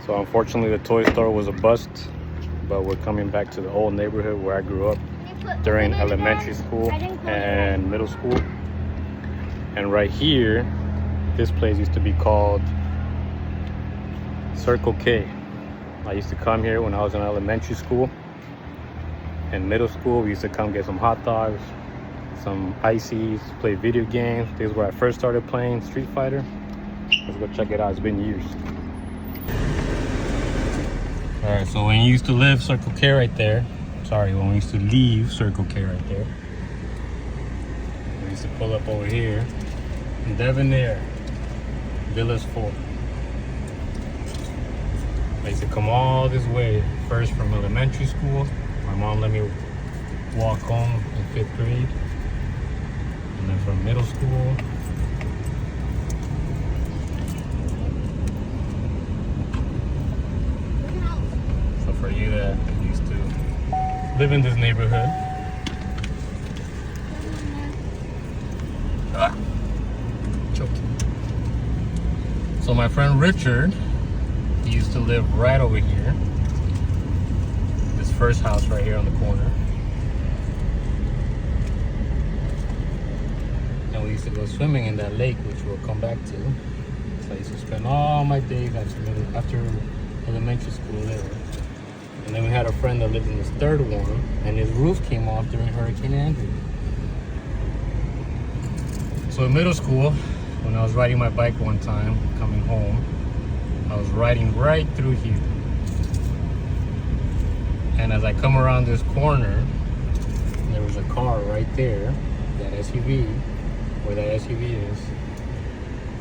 So unfortunately the toy store was a bust, but we're coming back to the old neighborhood where I grew up during elementary school and middle school. And right here, this place used to be called Circle K. I used to come here when I was in elementary school. In middle school, we used to come get some hot dogs, some ices, play video games. This is where I first started playing Street Fighter. Let's go check it out. It's been years. All right, so when you used to live Circle K right there, when we used to leave Circle K right there, we used to pull up over here in Devonair, Villas 4. I used to come all this way, first from elementary school. My mom let me walk home in 5th grade. And then from middle school, so for you that used to live in this neighborhood, choking. So my friend Richard, he used to live right over here. This first house right here on the corner. And we used to go swimming in that lake, which we'll come back to. So I used to spend all my days after elementary school there. And then we had a friend that lived in this third one, and his roof came off during Hurricane Andrew. So in middle school, when I was riding my bike one time, coming home, I was riding right through here. And as I come around this corner, there was a car right there, that SUV, where that SUV is,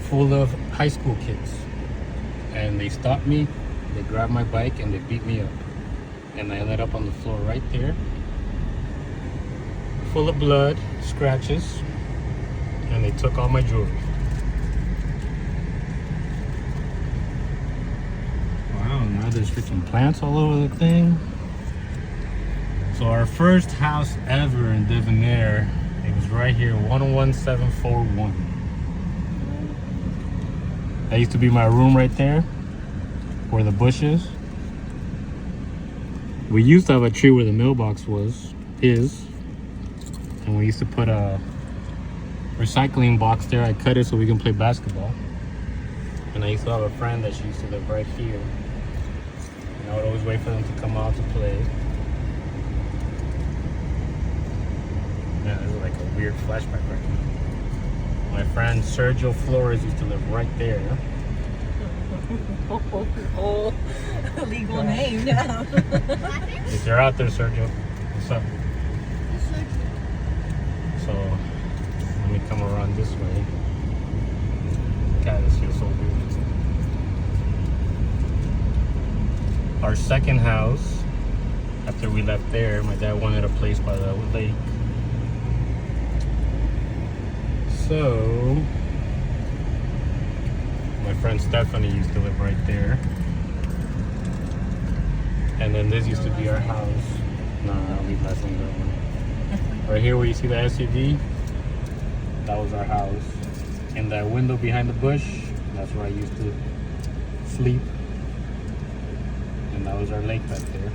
full of high school kids. And they stopped me, they grabbed my bike, and they beat me up. And I ended up on the floor right there, full of blood, scratches, and they took all my jewelry. Wow, now there's freaking plants all over the thing. So our first house ever in Devonair, it was right here, 11741. That used to be my room right there, where the bush is. We used to have a tree where the mailbox is, and we used to put a recycling box there. I cut it so we can play basketball. And I used to have a friend that she used to live right here. And I would always wait for them to come out to play. Yeah, this is like a weird flashback right now. My friend Sergio Flores used to live right there. Oh, legal name, yeah. If you're out there, Sergio, what's up? So, let me come around this way. God, this feels so weird. Our second house, after we left there, my dad wanted a place by the lake. So, my friend Stephanie used to live right there. And then this used to be our house. No, I'll leave last name that one. Right here where you see the SUV, that was our house. And that window behind the bush, that's where I used to sleep. And that was our lake back there.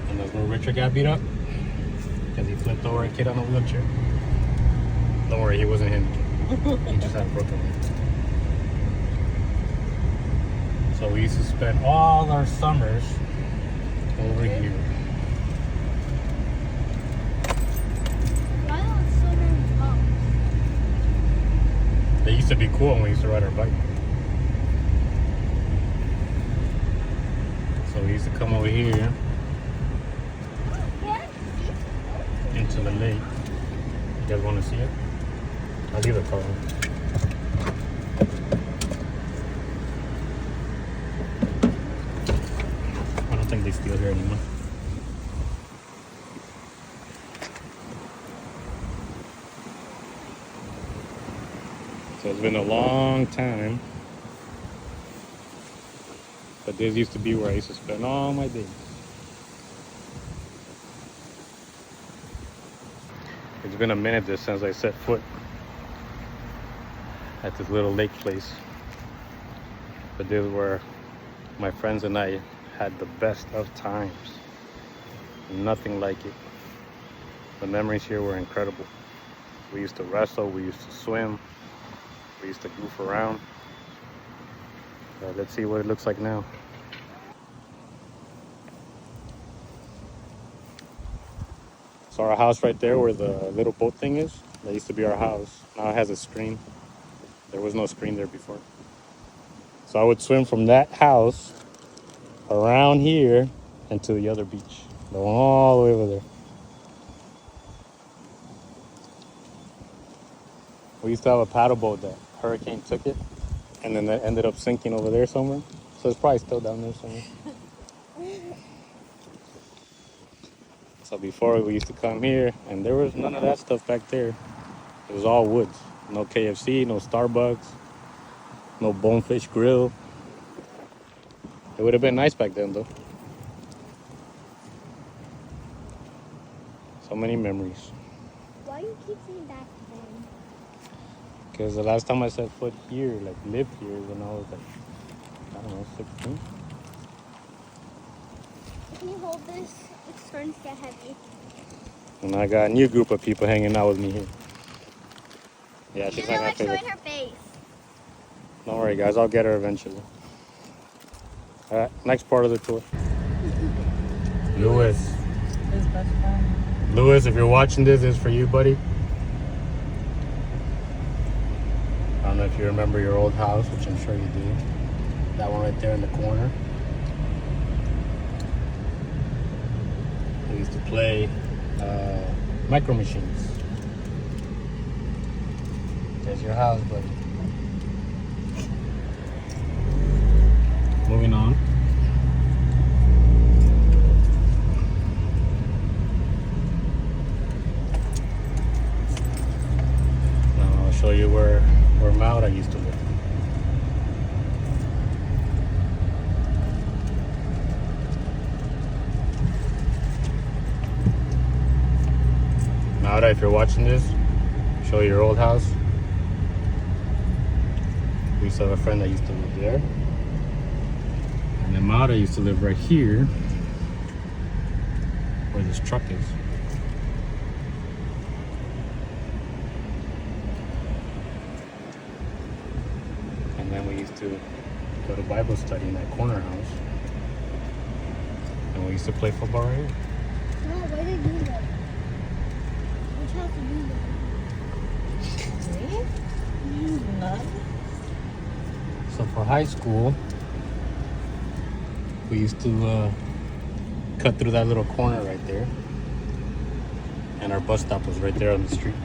And that's where Richard got beat up, because he flipped over a kid on a wheelchair. Don't worry, he wasn't handicapped. He just had a broken leg. So we used to spend all our summers over here. Why are so many homes? They used to be cool when we used to ride our bike. So we used to come over here into the lake. You guys want to see it? I'll leave the car on. I don't think they steal here anymore. So it's been a long time, but this used to be where I used to spend all my days. It's been a minute since I set foot at this little lake place. But this is where my friends and I had the best of times. Nothing like it. The memories here were incredible. We used to wrestle, we used to swim, we used to goof around. Let's see what it looks like now. So our house right there where the little boat thing is, that used to be our house. Now it has a screen. There was no screen there before. So I would swim from that house around here and to the other beach. Going all the way over there. We used to have a paddle boat that hurricane took it, and then that ended up sinking over there somewhere. So it's probably still down there somewhere. So before we used to come here, and there was none of that stuff back there. It was all woods. No KFC, no Starbucks, no Bonefish Grill. It would have been nice back then though. So many memories. Why do you keep saying back then? Because the last time I set foot here, like lived here, when I was like, I don't know, 16. Can you hold this? It's starting to get heavy. And I got a new group of people hanging out with me here. Yeah, She she's doesn't not gonna like take showing it. her face. Don't worry, guys, I'll get her eventually. All right, next part of the tour. Lewis. His best friend. Lewis, if you're watching this is for you, buddy. I don't know if you remember your old house, which I'm sure you do. That one right there in the corner. We used to play Micro Machines. There's your house, buddy. Moving on. Now I'll show you where Mauda used to live. Mauda, if you're watching this, show you your old house. We used to have a friend that used to live there. And then Mauda used to live right here, where this truck is. And then we used to go to Bible study in that corner house. And we used to play football right here. No, why did you do that? Which house did you do? Me? None. So for high school, we used to cut through that little corner right there. And our bus stop was right there on the street.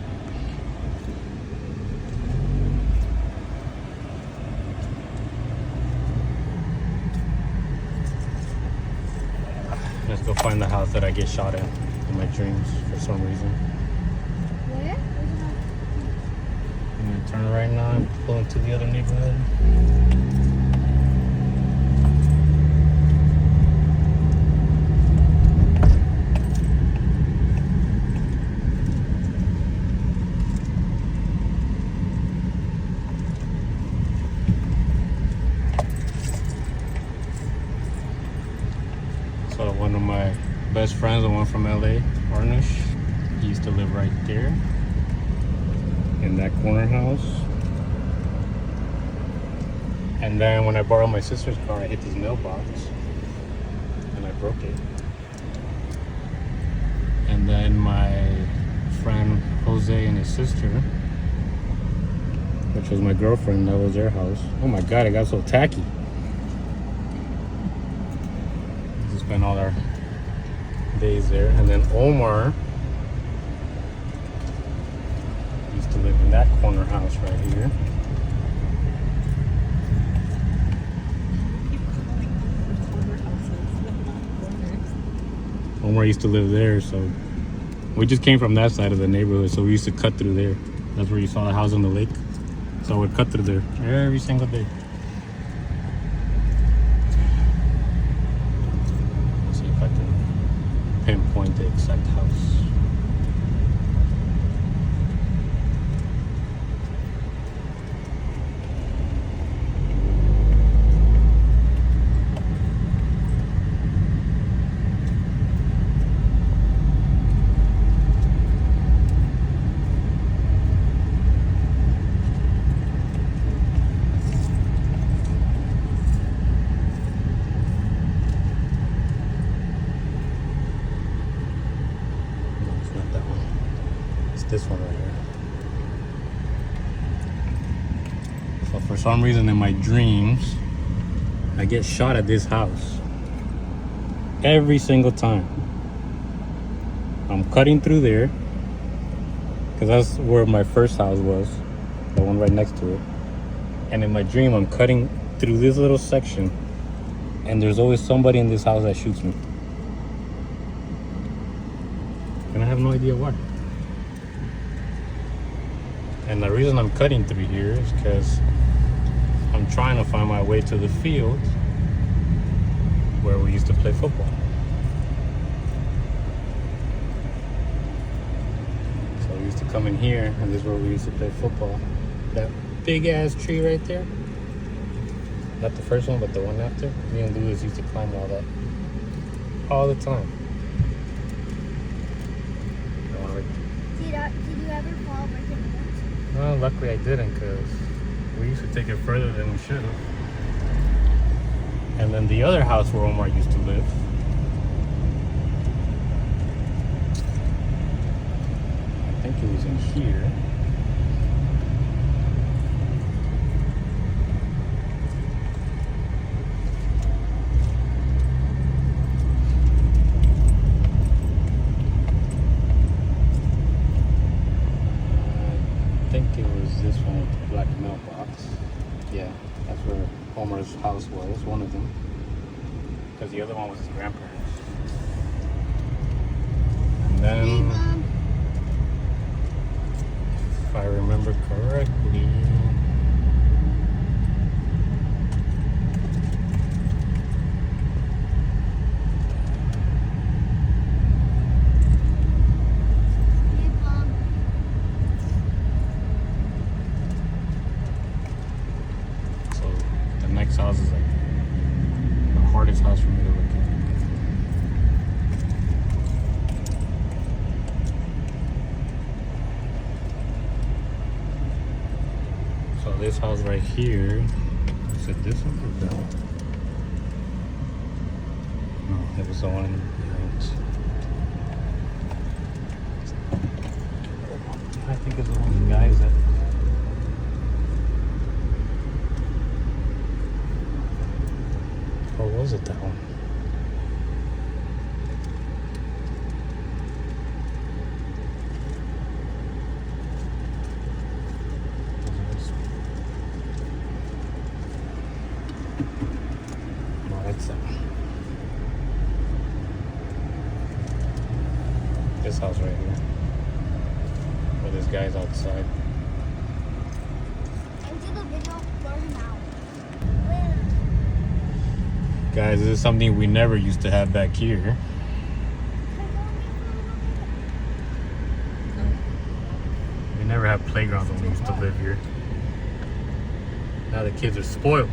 Let's go find the house that I get shot at in my dreams for some reason. Where? I'm gonna turn right now and pull into the other neighborhood. So one of my best friends, the one from LA, Arnish, he used to live right there in that corner house. And then when I borrowed my sister's car, I hit this mailbox and I broke it. And then my friend Jose and his sister, which was my girlfriend, that was their house. Oh my God, it got so tacky. We spent all our days there. And then Omar used to live in that corner house right here. Omar used to live there, so we just came from that side of the neighborhood, so we used to cut through there. That's where you saw the house on the lake. So we'd cut through there every single day. Let's see if I can pinpoint the exact house. this one right here. So for some reason in my dreams, I get shot at this house every single time. I'm cutting through there because that's where my first house was, the one right next to it. And in my dream, I'm cutting through this little section, and there's always somebody in this house that shoots me. And I have no idea why. And the reason I'm cutting through here is because I'm trying to find my way to the field where we used to play football. So we used to come in here, and this is where we used to play football. That big ass tree right there. Not the first one, but the one after. Me and Lewis used to climb all that. All the time. Did you ever fall breaking bones? Well, luckily I didn't, because we used to take it further than we should have. And then the other house where Omar used to live, I think it was in here. I think it was this one with the black mailbox. Yeah, that's where Homer's house was, one of them. Because the other one was his grandparents. And then, if I remember correctly, next house is like the hardest house for me to look at. So this house right here, is it this one or that one? No, it was the one behind. I think it's the one guys that. Or was it that one? No, that's that one. This house right here. Where this guy's outside. Into the video for now. Guys, this is something we never used to have back here. We never had playgrounds when we used to live here. Now the kids are spoiled.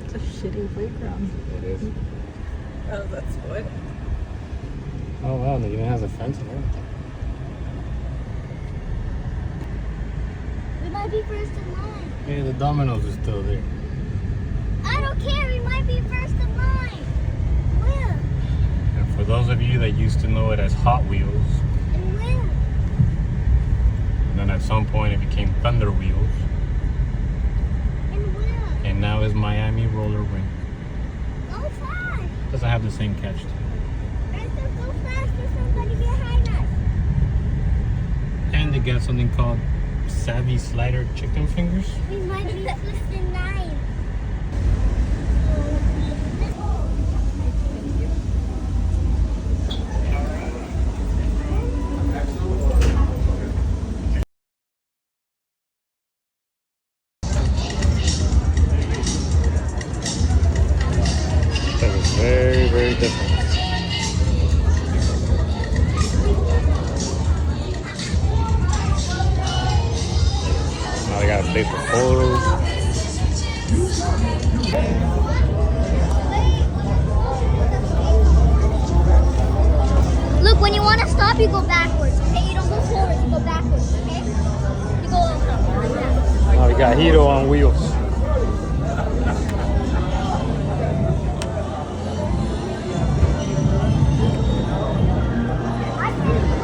It's a shitty playground. It is. Oh, that's what. Oh wow, it even has a fence and everything. We might be first in line. Hey, the dominoes is still there. I don't care. We might be first in line. Where? And for those of you that used to know it as Hot Wheels, And where? and then at some point it became Thunder Wheels, And where? and now is Miami Roller Rink. Go fast. Doesn't have the same catch to it. Arthur, go fast. There's somebody behind us. And they got something called Savvy Slider Chicken Fingers. We might be first in line. That was very, very different. Now they got a place for photos. Look, when you want to stop, you go backwards, okay? You don't go forwards, you go backwards, okay? You go like that. Now we got Hito on wheels. I can't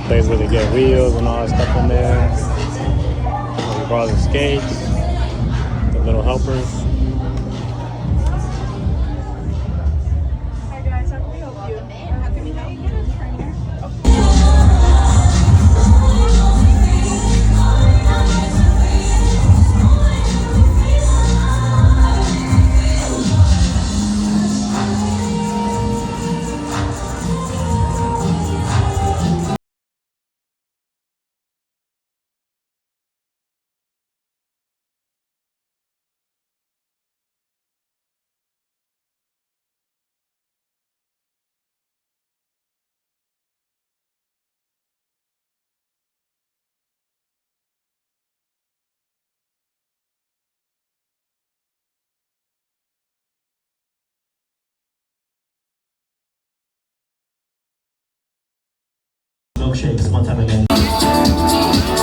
place where they get wheels and all that stuff in there. Where you borrow the skates, the little helpers. Hi guys, how can we help you? How can we help you? Milkshakes one time again.